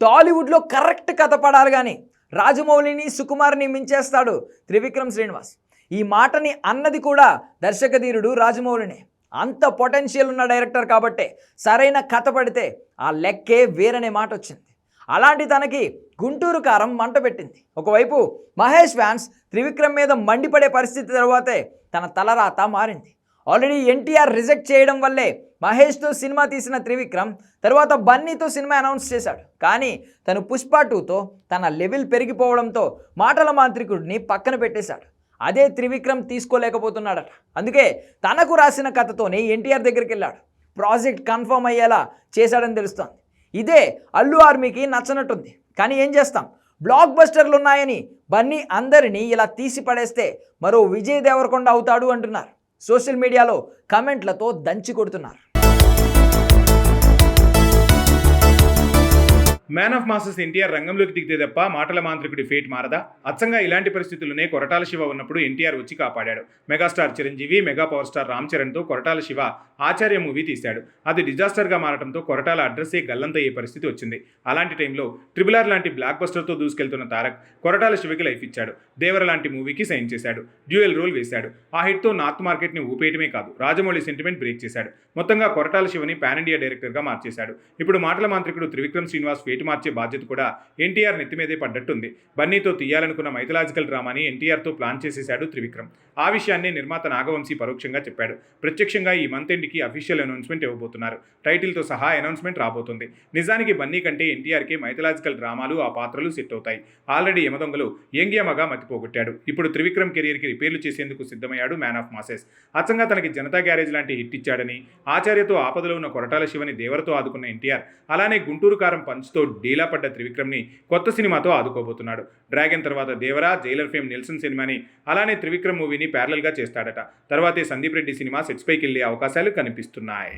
టాలీవుడ్లో కరెక్ట్ కథ పడాలి కానీ రాజమౌళిని సుకుమార్ని మించేస్తాడు త్రివిక్రమ్ శ్రీనివాస్. ఈ మాటని అన్నది కూడా దర్శకధీరుడు రాజమౌళినే. అంత పొటెన్షియల్ ఉన్న డైరెక్టర్ కాబట్టే సరైన కథ పడితే ఆ లెక్కే వేరనే మాట వచ్చింది. అలాంటి తనకి గుంటూరు కారం మంట పెట్టింది. ఒకవైపు మహేష్ ఫ్యాన్స్ త్రివిక్రమ్ మీద మండిపడే పరిస్థితి తర్వాతే తన తలరాత మారింది. ఆల్రెడీ ఎన్టీఆర్ రిజెక్ట్ చేయడం వల్లే మహేష్తో సినిమా తీసిన త్రివిక్రమ్ తర్వాత బన్నీతో సినిమా అనౌన్స్ చేశాడు. కానీ తను పుష్ప 2తో తన లెవెల్ పెరిగిపోవడంతో మాటల మాంత్రికుడిని పక్కన పెట్టేశాడు. అదే త్రివిక్రమ్ తీసుకోలేకపోతున్నాడట. అందుకే తనకు రాసిన కథతోనే ఎన్టీఆర్ దగ్గరికి వెళ్ళాడు. ప్రాజెక్ట్ కన్ఫర్మ్ అయ్యేలా చేశాడని తెలుస్తోంది. ఇదే అల్లు ఆర్మీకి నచ్చనట్టుంది. కానీ ఏం చేస్తాం, బ్లాక్ బస్టర్లు ఉన్నాయని బన్నీ అందరినీ ఇలా తీసి పడేస్తే మరో విజయ్ దేవరకొండ అవుతాడు అంటున్నారు. సోషల్ మీడియాలో కమెంట్లతో దంచి కొడుతున్నారు. మ్యాన్ ఆఫ్ మాసెస్ ఎన్టీఆర్ రంగంలోకి దిగితే తప్ప మాటల మాంత్రికుడి ఫేట్ మారదా? అచ్చంగా ఇలాంటి పరిస్థితుల్లోనే కొరటాల శివ ఉన్నప్పుడు ఎన్టీఆర్ వచ్చి కాపాడాడు. Megastar Chiranjeevi, mega power star Ram చరణ్తో కొరటాల శివ ఆచార్య మూవీ తీశాడు. అది డిజాస్టర్గా మారడంతో కొరటాల అడ్రస్సే గల్లంతయ్యే పరిస్థితి వచ్చింది. అలాంటి టైంలో RRR లాంటి బ్లాక్ బస్టర్తో దూసుకెళ్తున్న తారక్ కొరటాల శివకి లైఫ్ ఇచ్చాడు. దేవర లాంటి మూవీకి సైన్ చేశాడు. డ్యూయల్ రోల్ వేశాడు. ఆ హిట్తో నార్త్ మార్కెట్ని ఊపేయటమే కాదు, రాజమౌళి సెంటిమెంట్ బ్రేక్ చేశాడు. మొత్తంగా కొరటాల శివని పాన్ ఇండియా డైరెక్టర్గా మార్చేశాడు. ఇప్పుడు మాటల మాంత్రికుడు త్రివిక్రమ్ శ్రీనివాస్ ఫేట్ మార్చే బాధ్యత కూడా ఎన్టీఆర్ నెత్తిమీదే పడ్డట్టుంది. బన్నీతో తీయాలనుకున్న మైథలాజికల్ డ్రామాని ఎన్టీఆర్తో ప్లాన్ చేసేశాడు త్రివిక్రమ్. ఆ విషయాన్ని నిర్మాత నాగవంశీ పరోక్షంగా చెప్పాడు. ప్రత్యక్షంగా ఈ మంత్ ఎండ్కి అఫీషియల్ అనౌన్స్మెంట్ ఇవ్వబోతున్నారు. టైటిల్తో సహా అనౌన్స్మెంట్ రాబోతుంది. నిజానికి బన్నీ కంటే ఎన్టీఆర్కి మైథలాజికల్ డ్రామాలు, ఆ పాత్రలు సెట్ అవుతాయి. ఆల్రెడీ యమదొంగలు యంగ్యమగా మతిపోగొట్టాడు. ఇప్పుడు త్రివిక్రమ్ కెరీర్కి రిపేర్లు చేసేందుకు సిద్ధమయ్యాడు మ్యాన్ ఆఫ్ మాసెస్. అచ్చంగా తనకి జనతా గ్యారేజ్ లాంటి హిట్ ఇచ్చాడని, ఆచార్యతో ఆపదలో ఉన్న కొరటాల శివని దేవరతో ఆదుకున్న ఎన్టీఆర్ అలానే గుంటూరు కారం పంచ్తో డీలా పడ్డ త్రివిక్రమ్ని కొత్త సినిమాతో ఆదుకోబోతున్నాడు. డ్రాగన్ తర్వాత దేవరా, జైలర్ ఫేమ్ నెల్సన్ సినిమాని అలానే త్రివిక్రమ్ మూవీని ప్యారలల్గా చేస్తాడట. తర్వాతే సందీప్ రెడ్డి సినిమా సెట్స్ పైకి వెళ్లే అవకాశాలు కనిపిస్తున్నాయి.